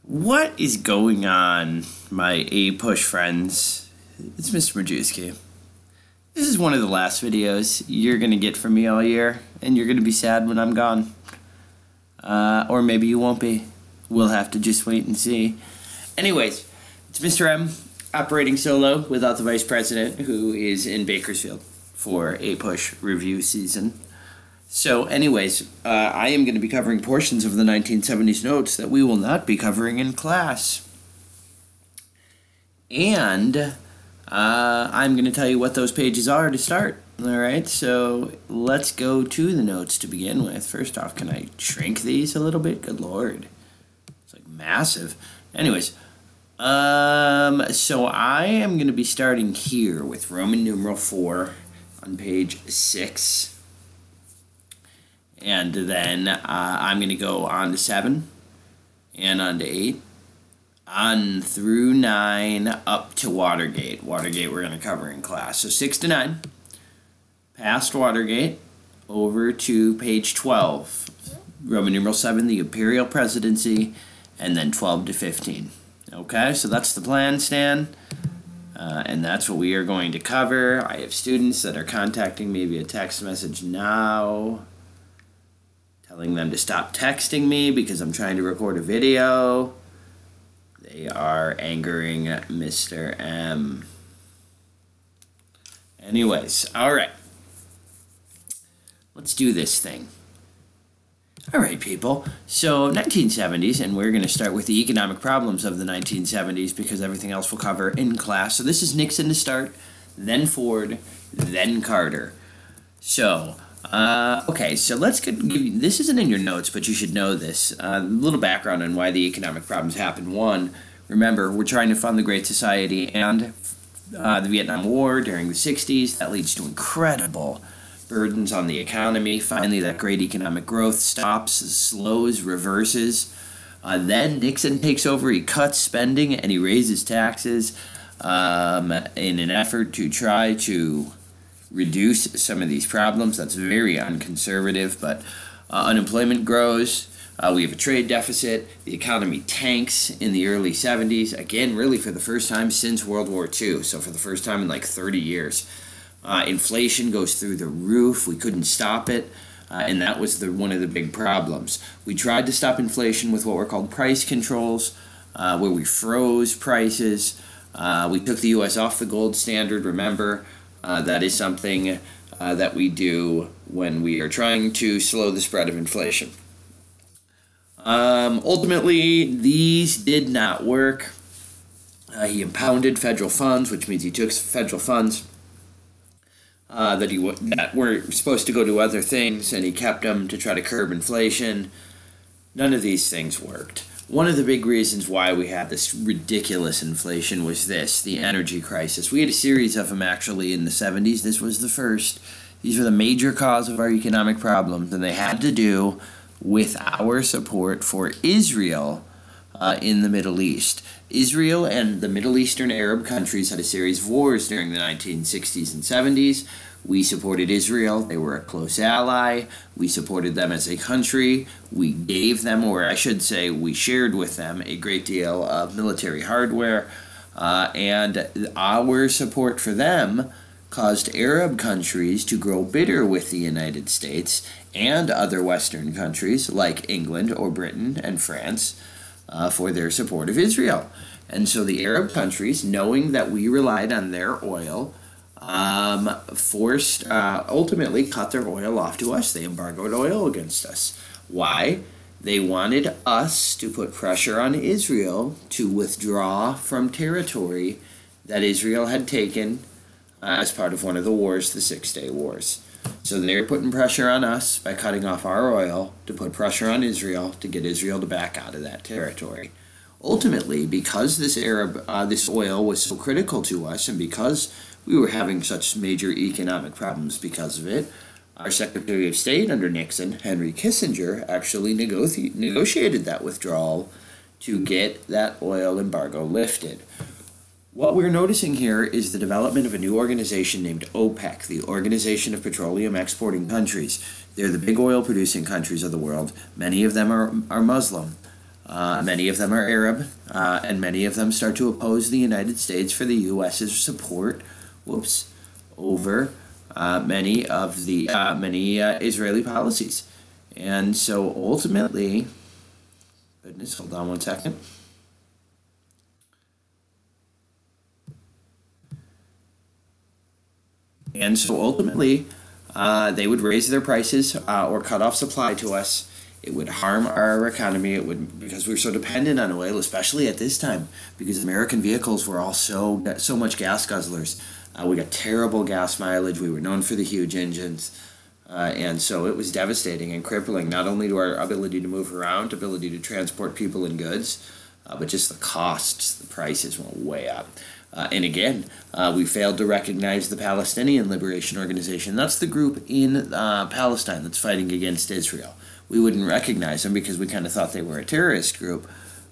What is going on, my A-Push friends? It's Mr. Majewski. This is one of the last videos you're going to get from me all year, and you're going to be sad when I'm gone. Or maybe you won't be. We'll have to just wait and see. Anyways, it's Mr. M, operating solo without the Vice President, who is in Bakersfield for A-Push review season. So anyways, I am going to be covering portions of the 1970s notes that we will not be covering in class. And I'm going to tell you what those pages are to start. Alright, so let's go to the notes to begin with. First off, can I shrink these a little bit? Good lord. It's like massive. Anyways, so I am going to be starting here with Roman numeral 4 on page 6. And then I'm going to go on to 7 and on to 8, on through 9, up to Watergate. Watergate we're going to cover in class. So 6 to 9, past Watergate, over to page 12. Roman numeral 7, the Imperial Presidency, and then 12 to 15. Okay, so that's the plan, Stan. And that's what we are going to cover. I have students that are contacting me via text message now, telling them to stop texting me because I'm trying to record a video. They are angering Mr. M. Anyways, alright. Let's do this thing. Alright, people. So, 1970s, and we're going to start with the economic problems of the 1970s because everything else we'll cover in class. So this is Nixon to start, then Ford, then Carter. So, okay, so let's give you, this isn't in your notes, but you should know this. A little background on why the economic problems happened. One, remember, we're trying to fund the Great Society and the Vietnam War during the 60s. That leads to incredible burdens on the economy. Finally, that great economic growth stops, slows, reverses. Then Nixon takes over, he cuts spending, and he raises taxes in an effort to try to reduce some of these problems. That's very unconservative, but unemployment grows. We have a trade deficit. The economy tanks in the early 70s. Again, really for the first time since World War II. So for the first time in like 30 years. Inflation goes through the roof. We couldn't stop it. And that was one of the big problems. We tried to stop inflation with what were called price controls, where we froze prices. We took the U.S. off the gold standard, remember. That is something that we do when we are trying to slow the spread of inflation. Ultimately, these did not work. He impounded federal funds, which means he took federal funds that were supposed to go to other things, and he kept them to try to curb inflation. None of these things worked. One of the big reasons why we had this ridiculous inflation was the energy crisis. We had a series of them actually in the 70s. This was the first. These were the major cause of our economic problems, and they had to do with our support for Israel in the Middle East. Israel and the Middle Eastern Arab countries had a series of wars during the 1960s and 70s. We supported Israel. They were a close ally. We supported them as a country. We gave them, or I should say, we shared with them a great deal of military hardware. And our support for them caused Arab countries to grow bitter with the United States and other Western countries like England or Britain and France for their support of Israel. And so the Arab countries, knowing that we relied on their oil, ultimately cut their oil off to us. They embargoed oil against us. Why? They wanted us to put pressure on Israel to withdraw from territory that Israel had taken as part of one of the wars, the Six-Day Wars. So they're putting pressure on us by cutting off our oil to put pressure on Israel to get Israel to back out of that territory. Ultimately, because this oil was so critical to us, and because we were having such major economic problems because of it, our Secretary of State under Nixon, Henry Kissinger, actually negotiated that withdrawal to get that oil embargo lifted. What we're noticing here is the development of a new organization named OPEC, the Organization of Petroleum Exporting Countries. They're the big oil-producing countries of the world. Many of them are Muslim. Many of them are Arab, and many of them start to oppose the United States for the U.S.'s support, over many of the Israeli policies. And so ultimately, goodness, hold on one second. And so ultimately, they would raise their prices or cut off supply to us. It would harm our economy. It would, because we were so dependent on oil, especially at this time, because American vehicles were all so much gas guzzlers. We got terrible gas mileage. We were known for the huge engines. And so it was devastating and crippling, not only to our ability to move around, ability to transport people and goods, but just the costs, the prices went way up. And again, we failed to recognize the Palestinian Liberation Organization. That's the group in Palestine that's fighting against Israel. We wouldn't recognize them because we kind of thought they were a terrorist group.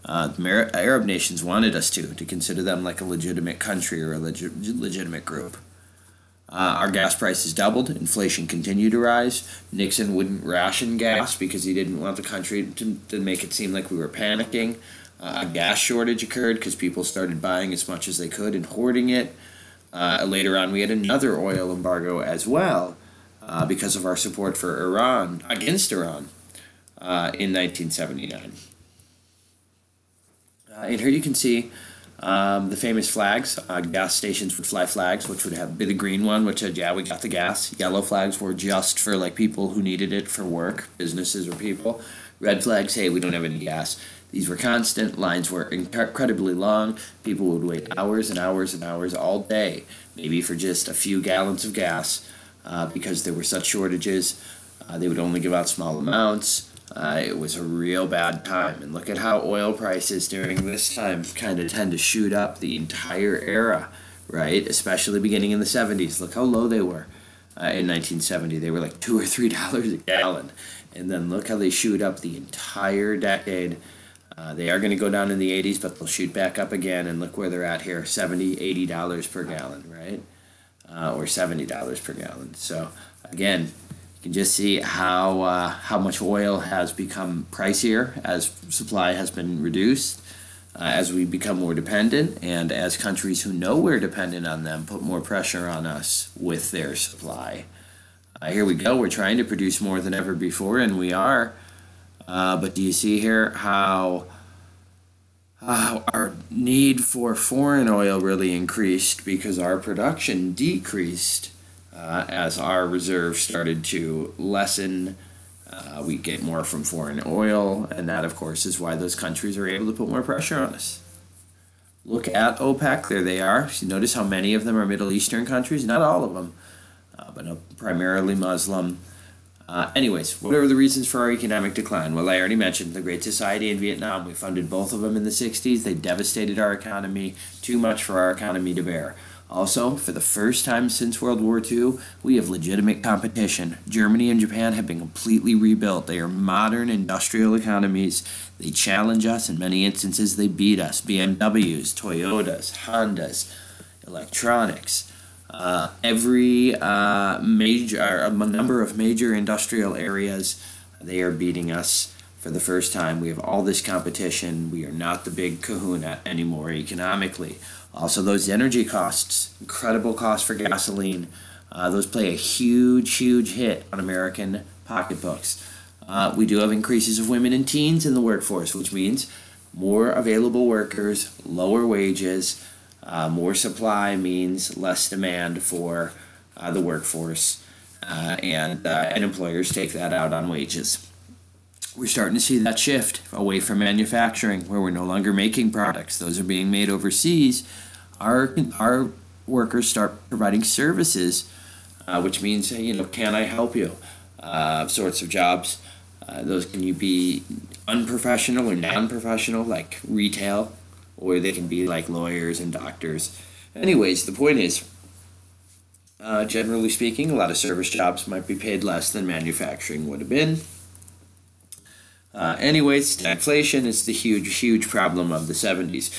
Arab nations wanted us to consider them like a legitimate country or a legitimate group. Our gas prices doubled. Inflation continued to rise. Nixon wouldn't ration gas because he didn't want the country to make it seem like we were panicking. A gas shortage occurred because people started buying as much as they could and hoarding it. Later on, we had another oil embargo as well because of our support for Iran, against Iran, in 1979. And here you can see the famous flags. Gas stations would fly flags, which would have be the green one, which said, yeah, we got the gas. Yellow flags were just for like people who needed it for work, businesses or people. Red flags, hey, we don't have any gas. These were constant. Lines were incredibly long. People would wait hours and hours and hours all day, maybe for just a few gallons of gas, because there were such shortages. They would only give out small amounts. It was a real bad time. And look at how oil prices during this time kind of tend to shoot up the entire era, right? Especially beginning in the 70s. Look how low they were in 1970. They were like $2 or $3 a gallon. And then look how they shoot up the entire decade. They are going to go down in the 80s, but they'll shoot back up again. And look where they're at here, $70, $80 per gallon, right? Or $70 per gallon. So again, you can just see how much oil has become pricier as supply has been reduced, as we become more dependent, and as countries who know we're dependent on them put more pressure on us with their supply. Here we go. We're trying to produce more than ever before, and we are. But do you see here how our need for foreign oil really increased because our production decreased as our reserves started to lessen? We get more from foreign oil, and that, of course, is why those countries are able to put more pressure on us. Look at OPEC. There they are. So notice how many of them are Middle Eastern countries. Not all of them, but primarily Muslim. Anyways, what are the reasons for our economic decline? Well, I already mentioned the Great Society in Vietnam. We funded both of them in the 60s. They devastated our economy, too much for our economy to bear. Also, for the first time since World War II, we have legitimate competition. Germany and Japan have been completely rebuilt. They are modern industrial economies. They challenge us. In many instances, they beat us. BMWs, Toyotas, Hondas, electronics. Every number of major industrial areas, they are beating us for the first time. We have all this competition. We are not the big kahuna anymore economically. Also, those energy costs, incredible costs for gasoline, those play a huge hit on American pocketbooks. We do have increases of women and teens in the workforce, which means more available workers, lower wages. More supply means less demand for the workforce, and employers take that out on wages. We're starting to see that shift away from manufacturing, where we're no longer making products. Those are being made overseas. Our workers start providing services, which means, can I help you? Sorts of jobs. Those can you be unprofessional or non-professional, like retail, or they can be like lawyers and doctors. Anyways, the point is, generally speaking, a lot of service jobs might be paid less than manufacturing would have been. Anyways, stagflation is the huge problem of the 70s.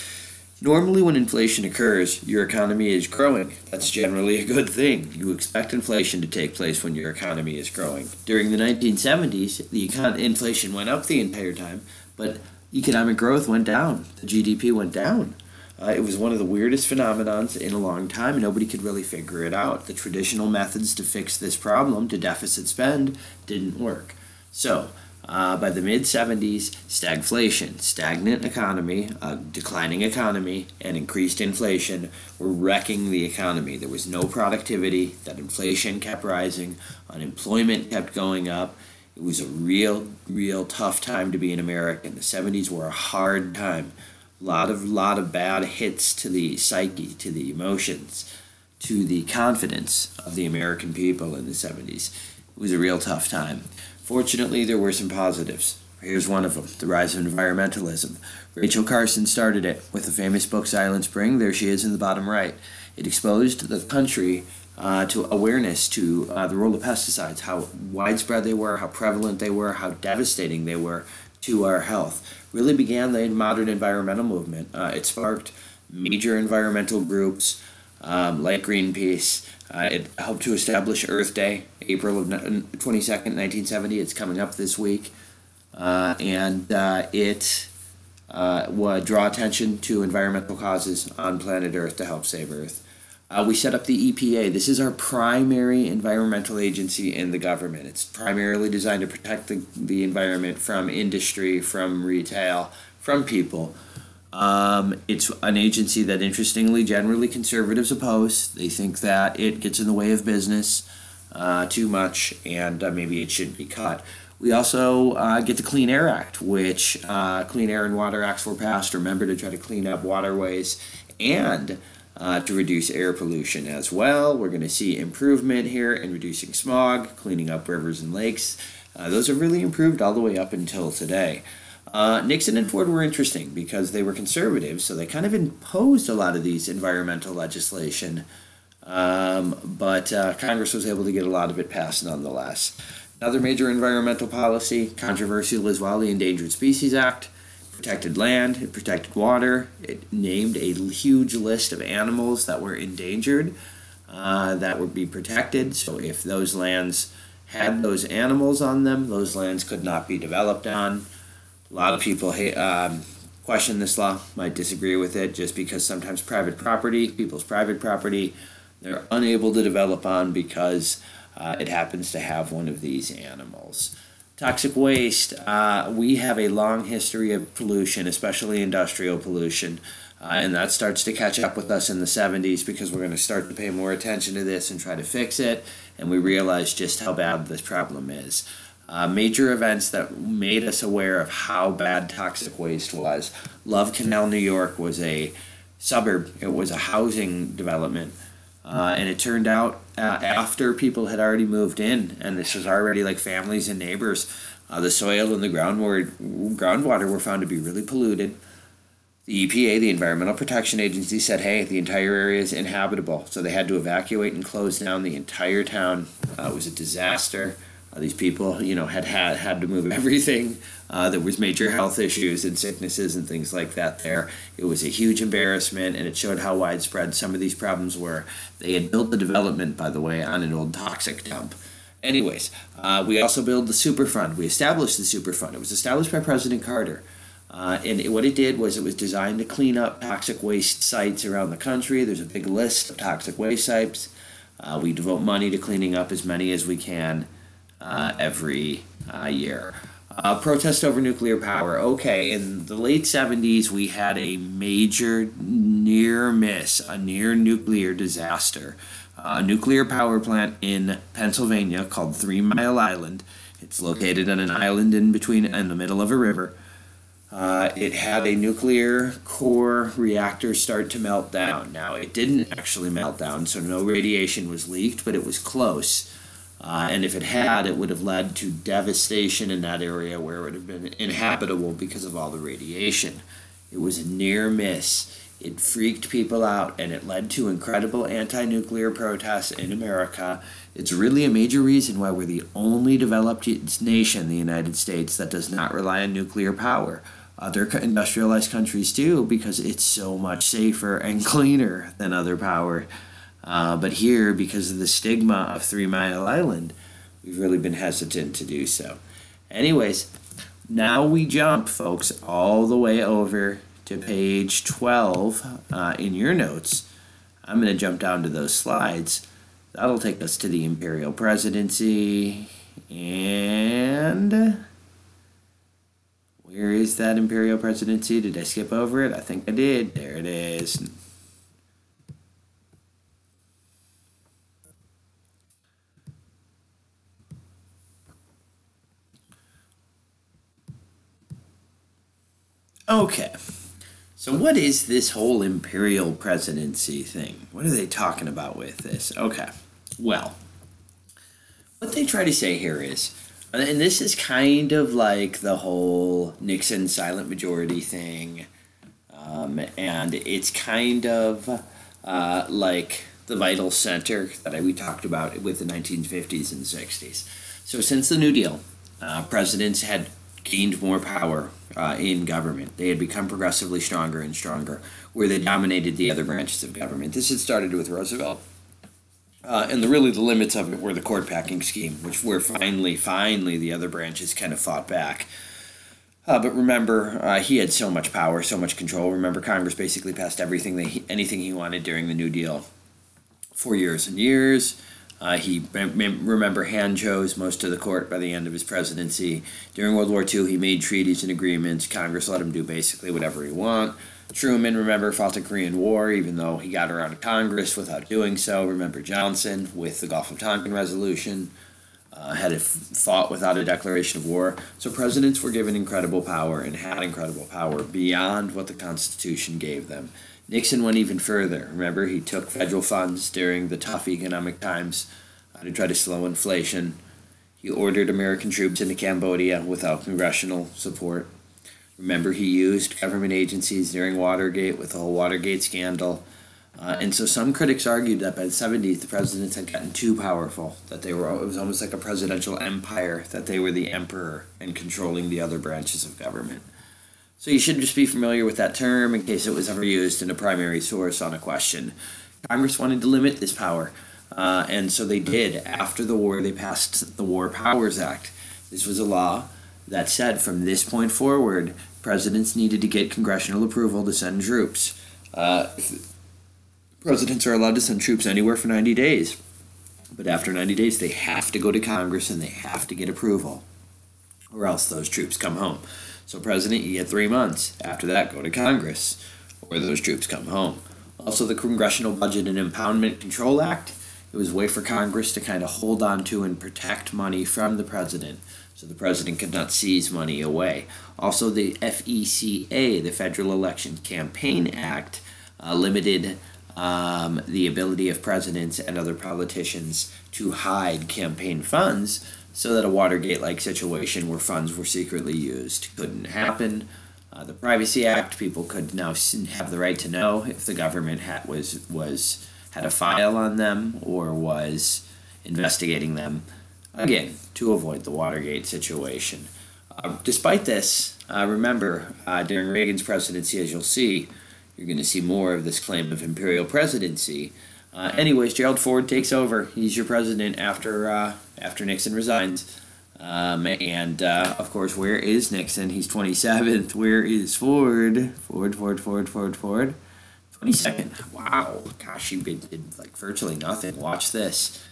Normally when inflation occurs, your economy is growing. That's generally a good thing. You expect inflation to take place when your economy is growing. During the 1970s, the inflation went up the entire time, but Economic growth went down. The GDP went down. It was one of the weirdest phenomenons in a long time, and nobody could really figure it out. The traditional methods to fix this problem, to deficit spend, didn't work. So, by the mid-70s, stagflation, stagnant economy, declining economy, and increased inflation were wrecking the economy. There was no productivity, that inflation kept rising, unemployment kept going up. It was a real tough time to be an American. The 70s were a hard time. Lot of bad hits to the psyche, to the emotions, to the confidence of the American people in the 70s. It was a real tough time. Fortunately, there were some positives. Here's one of them, the rise of environmentalism. Rachel Carson started it with the famous book Silent Spring. There she is in the bottom right. It exposed the country to awareness to the role of pesticides, how widespread they were, how prevalent they were, how devastating they were to our health. Really began the modern environmental movement. It sparked major environmental groups like Greenpeace. It helped to establish Earth Day, April of 22nd, 1970. It's coming up this week. It would draw attention to environmental causes on planet Earth to help save Earth. We set up the EPA. This is our primary environmental agency in the government. It's primarily designed to protect the environment from industry, from retail, from people. It's an agency that, interestingly, generally conservatives oppose. They think that it gets in the way of business too much, and maybe it should be cut. We also get the Clean Air Act, which Clean Air and Water Acts were passed, remember, to try to clean up waterways and to reduce air pollution as well. We're going to see improvement here in reducing smog, cleaning up rivers and lakes. Those have really improved all the way up until today. Nixon and Ford were interesting because they were conservative, so they kind of imposed a lot of these environmental legislation, but Congress was able to get a lot of it passed nonetheless. Another major environmental policy, controversial as well, the Endangered Species Act. Protected land, it protected water, it named a huge list of animals that were endangered that would be protected. So if those lands had those animals on them, those lands could not be developed on. A lot of people question this law, might disagree with it, just because sometimes private property, people's private property, they're unable to develop on because it happens to have one of these animals. Toxic waste. We have a long history of pollution, especially industrial pollution, and that starts to catch up with us in the 70s because we're going to start to pay more attention to this and try to fix it, and we realize just how bad this problem is. Major events that made us aware of how bad toxic waste was. Love Canal, New York was a suburb. It was a housing development. And it turned out after people had already moved in, and this was already like families and neighbors, the soil and the groundwater were found to be really polluted. The EPA, the Environmental Protection Agency, said, hey, the entire area is inhabitable. So they had to evacuate and close down the entire town. It was a disaster. These people, had to move everything. There was major health issues and sicknesses and things like that there. It was a huge embarrassment, and it showed how widespread some of these problems were. They had built the development, by the way, on an old toxic dump. Anyways, we also built the Superfund. We established the Superfund. It was established by President Carter. What it did was it was designed to clean up toxic waste sites around the country. There's a big list of toxic waste sites. We devote money to cleaning up as many as we can every year. Protest over nuclear power. Okay, in the late 70s, we had a major near miss, a near nuclear disaster. A nuclear power plant in Pennsylvania called 3 Mile Island. It's located on an island in the middle of a river. It had a nuclear core reactor start to melt down. Now, it didn't actually melt down, so no radiation was leaked, but it was close. And if it had, it would have led to devastation in that area where it would have been inhabitable because of all the radiation. It was a near miss. It freaked people out, and it led to incredible anti-nuclear protests in America. It's really a major reason why we're the only developed nation, the United States, that does not rely on nuclear power. Other industrialized countries do, because it's so much safer and cleaner than other power. But here, because of the stigma of 3 Mile Island, we've really been hesitant to do so. Anyways, now we jump, folks, all the way over to page 12 in your notes. I'm going to jump down to those slides. That'll take us to the imperial presidency. And where is that imperial presidency? Did I skip over it? I think I did. There it is. Okay, so what is this whole imperial presidency thing? What are they talking about with this? Okay, well, what they try to say here is, and this is kind of like the whole Nixon silent majority thing, and it's kind of like the vital center that we talked about with the 1950s and 60s. So since the New Deal, presidents had gained more power in government. They had become progressively stronger and stronger, where they dominated the other branches of government. This had started with Roosevelt. And the limits of it were the court packing scheme, which were finally the other branches kind of fought back. But remember, he had so much power, so much control. Remember, Congress basically passed anything he wanted during the New Deal for years and years. Remember, hand chose most of the court by the end of his presidency. During World War II, he made treaties and agreements. Congress let him do basically whatever he want. Truman, remember, fought the Korean War, even though he got around to Congress without doing so. Remember Johnson with the Gulf of Tonkin resolution. Had fought without a declaration of war. So presidents were given incredible power and had incredible power beyond what the Constitution gave them. Nixon went even further. Remember, he took federal funds during the tough economic times to try to slow inflation. He ordered American troops into Cambodia without congressional support. Remember, he used government agencies during Watergate with the whole Watergate scandal. And so some critics argued that by the 70s, the presidents had gotten too powerful, that it was almost like a presidential empire, that they were the emperor and controlling the other branches of government. So you should just be familiar with that term in case it was ever used in a primary source on a question. Congress wanted to limit this power, and so they did. After the war, they passed the War Powers Act. This was a law that said from this point forward, presidents needed to get congressional approval to send troops. Presidents are allowed to send troops anywhere for 90 days, but after 90 days, they have to go to Congress and they have to get approval, or else those troops come home. So president, you get 3 months. After that, go to Congress, or those troops come home. Also, the Congressional Budget and Impoundment Control Act, it was a way for Congress to kind of hold on to and protect money from the president, so the president could not seize money away. Also, the FECA, the Federal Election Campaign Act, limited the ability of presidents and other politicians to hide campaign funds, so that a Watergate-like situation where funds were secretly used couldn't happen. The Privacy Act, people could now have the right to know if the government had a file on them or was investigating them, again, to avoid the Watergate situation. Despite this, remember, during Reagan's presidency, as you'll see, you're going to see more of this claim of imperial presidency. Anyways, Gerald Ford takes over. He's your president after Nixon resigns. Of course, where is Nixon? He's 27th. Where is Ford? Ford. 22nd. Wow. Gosh, he did like virtually nothing. Watch this.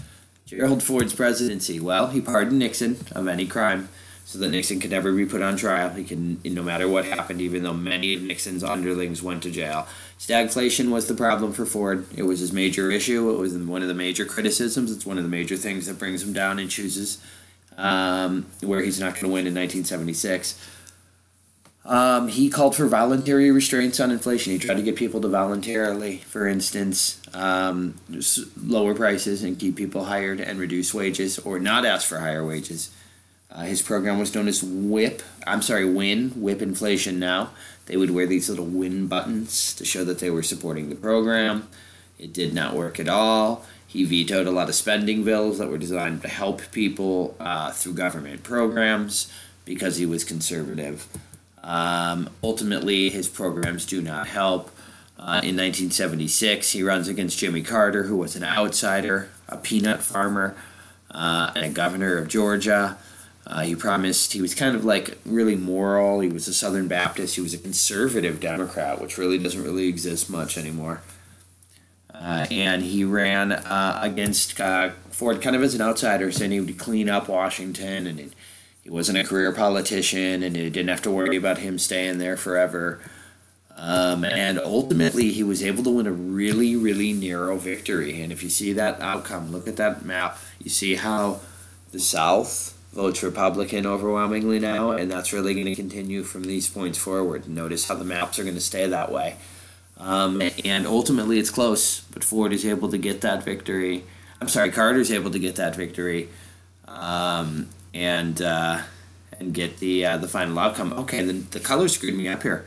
Gerald Ford's presidency. Well, he pardoned Nixon of any crime so that Nixon could never be put on trial. He can, no matter what happened, even though many of Nixon's underlings went to jail. Stagflation was the problem for Ford. It was his major issue. It was one of the major criticisms. It's one of the major things that brings him down and chooses where he's not going to win in 1976. He called for voluntary restraints on inflation. He tried to get people to voluntarily, for instance, lower prices and keep people hired and reduce wages or not ask for higher wages. His program was known as WIN, Whip Inflation Now. They would wear these little WIN buttons to show that they were supporting the program. It did not work at all. He vetoed a lot of spending bills that were designed to help people through government programs because he was conservative. Ultimately, his programs do not help. In 1976, he runs against Jimmy Carter, who was an outsider, a peanut farmer, and a governor of Georgia. He promised, he was kind of like really moral. He was a Southern Baptist. He was a conservative Democrat, which really doesn't really exist much anymore. And he ran against Ford kind of as an outsider, saying he would clean up Washington, and he wasn't a career politician, and he didn't have to worry about him staying there forever. And ultimately, he was able to win a really, really narrow victory. And if you see that outcome, look at that map. You see how the South votes Republican overwhelmingly now, and that's really going to continue from these points forward. Notice how the maps are going to stay that way. And ultimately, it's close, but Ford is able to get that victory. I'm sorry, Carter's able to get that victory, and get the final outcome. Okay, then the color screwed me up here.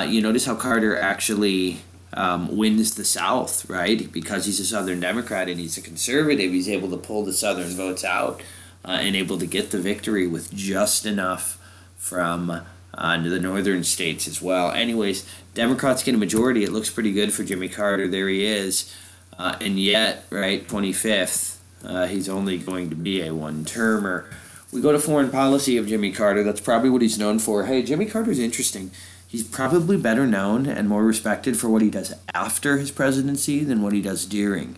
You notice how Carter actually wins the South, right? Because he's a Southern Democrat and he's a conservative, he's able to pull the Southern votes out and able to get the victory with just enough from the northern states as well. Anyways, Democrats get a majority. It looks pretty good for Jimmy Carter. There he is. And yet, right, 25th, he's only going to be a one-termer. We go to foreign policy of Jimmy Carter. That's probably what he's known for. Hey, Jimmy Carter's interesting. He's probably better known and more respected for what he does after his presidency than what he does during.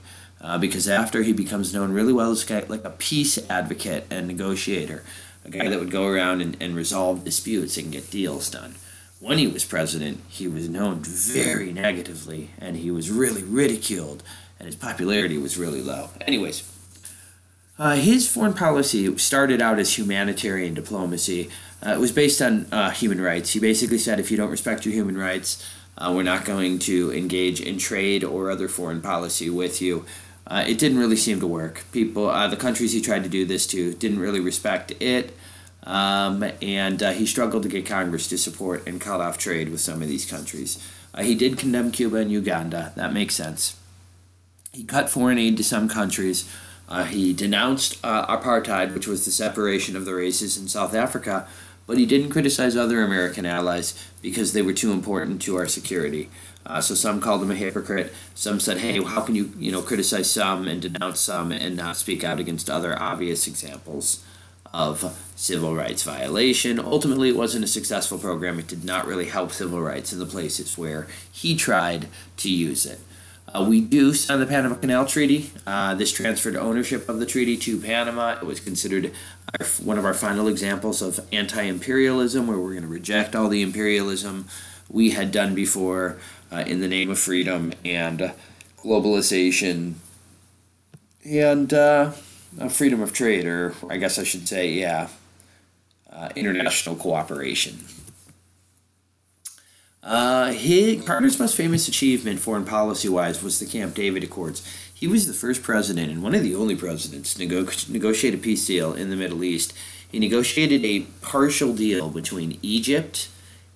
Because after, he becomes known really well as like a peace advocate and negotiator, a guy that would go around and resolve disputes and get deals done. When he was president, he was known very negatively, and he was really ridiculed, and his popularity was really low. Anyways, his foreign policy started out as humanitarian diplomacy. It was based on human rights. He basically said, if you don't respect your human rights, we're not going to engage in trade or other foreign policy with you. It didn't really seem to work. The countries he tried to do this to didn't really respect it, and he struggled to get Congress to support and cut off trade with some of these countries. He did condemn Cuba and Uganda. That makes sense. He cut foreign aid to some countries. He denounced apartheid, which was the separation of the races in South Africa, but he didn't criticize other American allies because they were too important to our security. So some called him a hypocrite. Some said, hey, how can you criticize some and denounce some and not speak out against other obvious examples of civil rights violation? Ultimately, it wasn't a successful program. It did not really help civil rights in the places where he tried to use it. We do sign the Panama Canal Treaty. This transferred ownership of the treaty to Panama. It was considered one of our final examples of anti-imperialism, where we're going to reject all the imperialism we had done before in the name of freedom and globalization and freedom of trade, or I guess I should say, international cooperation. Carter's most famous achievement, foreign policy-wise, was the Camp David Accords. He was the first president, and one of the only presidents, to negotiate a peace deal in the Middle East. He negotiated a partial deal between Egypt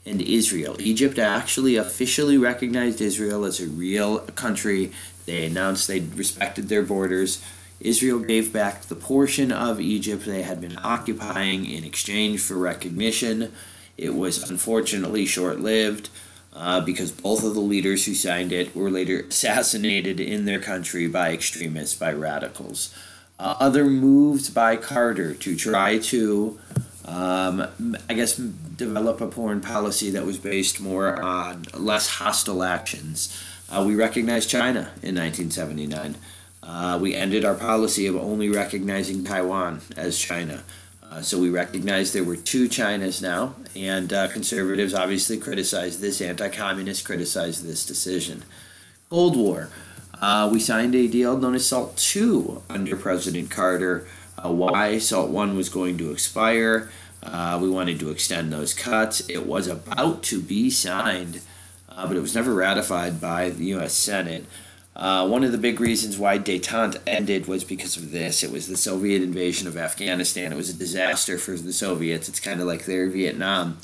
and Israel. Egypt actually officially recognized Israel as a real country. They announced they respected their borders. Israel gave back the portion of Egypt they had been occupying in exchange for recognition. It was unfortunately short-lived because both of the leaders who signed it were later assassinated in their country by extremists, by radicals. Other moves by Carter to try to, develop a foreign policy that was based more on less hostile actions. We recognized China in 1979. We ended our policy of only recognizing Taiwan as China. So we recognize there were two Chinas now, and conservatives obviously criticized this, anti-communists criticized this decision. Cold War. We signed a deal known as SALT II under President Carter. Why? SALT I was going to expire. We wanted to extend those cuts. It was about to be signed, but it was never ratified by the U.S. Senate. One of the big reasons why détente ended was because of this. It was the Soviet invasion of Afghanistan. It was a disaster for the Soviets. It's kind of like their Vietnam.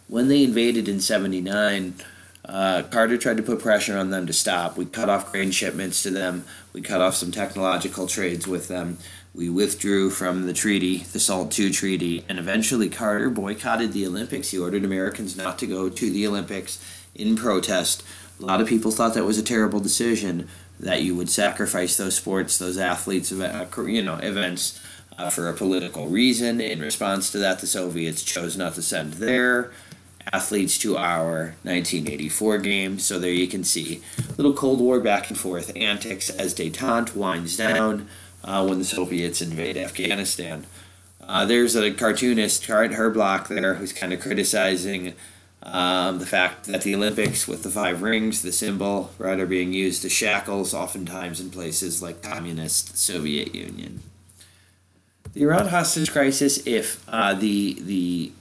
When they invaded in 1979, Carter tried to put pressure on them to stop. We cut off grain shipments to them. We cut off some technological trades with them. We withdrew from the treaty, the SALT II treaty, and eventually Carter boycotted the Olympics. He ordered Americans not to go to the Olympics in protest. A lot of people thought that was a terrible decision, that you would sacrifice those sports, those athletes, events for a political reason. In response to that, the Soviets chose not to send their athletes to our 1984 game. So there you can see little Cold War back and forth antics as détente winds down when the Soviets invade Afghanistan. There's a cartoonist, Herb Block, there, who's kind of criticizing the fact that the Olympics with the 5 rings, the symbol, right, are being used as shackles, oftentimes in places like communist Soviet Union. The Iran hostage crisis, if the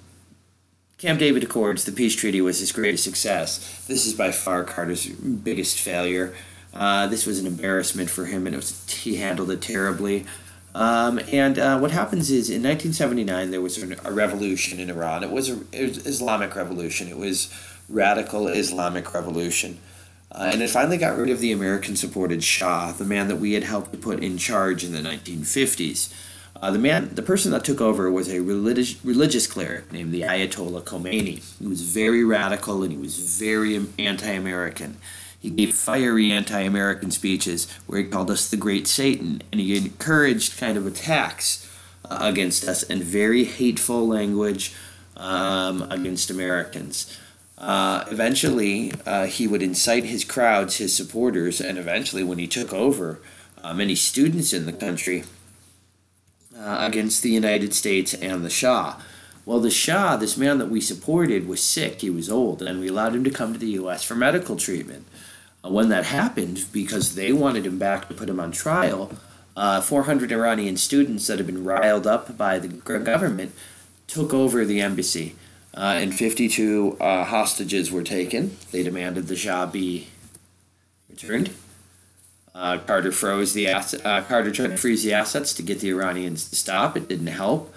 Camp David Accords, the peace treaty, was his greatest success, this is by far Carter's biggest failure. This was an embarrassment for him, and he handled it terribly. What happens is, in 1979, there was a revolution in Iran. It was Islamic revolution. It was radical Islamic revolution. And it finally got rid of the American-supported Shah, the man that we had helped to put in charge in the 1950s. The person that took over was a religious cleric named the Ayatollah Khomeini. He was very radical and he was very anti-American. He gave fiery anti-American speeches where he called us the Great Satan, and he encouraged kind of attacks against us and very hateful language against Americans. Eventually, he would incite his crowds, his supporters, and eventually when he took over, many students in the country against the United States and the Shah. Well, the Shah, this man that we supported, was sick. He was old, and we allowed him to come to the U.S. for medical treatment. When that happened, because they wanted him back to put him on trial, 400 Iranian students that had been riled up by the government took over the embassy, and 52 hostages were taken. They demanded the Shah be returned. Carter tried to freeze the assets to get the Iranians to stop. It didn't help.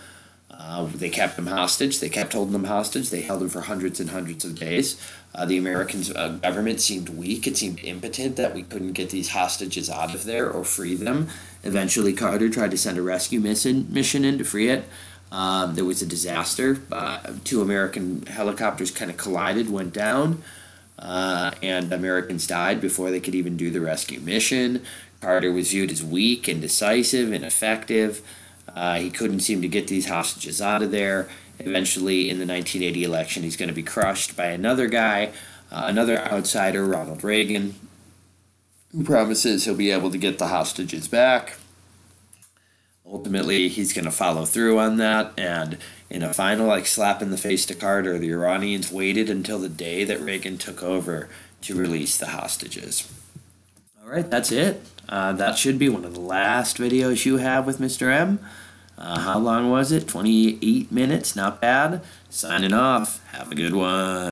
They kept them hostage. They kept holding them hostage. They held them for hundreds and hundreds of days. The American government seemed weak. It seemed impotent that we couldn't get these hostages out of there or free them. Eventually, Carter tried to send a rescue mission in to free it. There was a disaster. 2 American helicopters kind of collided, went down, and Americans died before they could even do the rescue mission. Carter was viewed as weak, indecisive, ineffective. He couldn't seem to get these hostages out of there. Eventually, in the 1980 election, he's going to be crushed by another guy, another outsider, Ronald Reagan, who promises he'll be able to get the hostages back. Ultimately, he's going to follow through on that, and in a final slap in the face to Carter, the Iranians waited until the day that Reagan took over to release the hostages. All right, that's it. That should be one of the last videos you have with Mr. M. How long was it? 28 minutes, not bad. Signing off. Have a good one.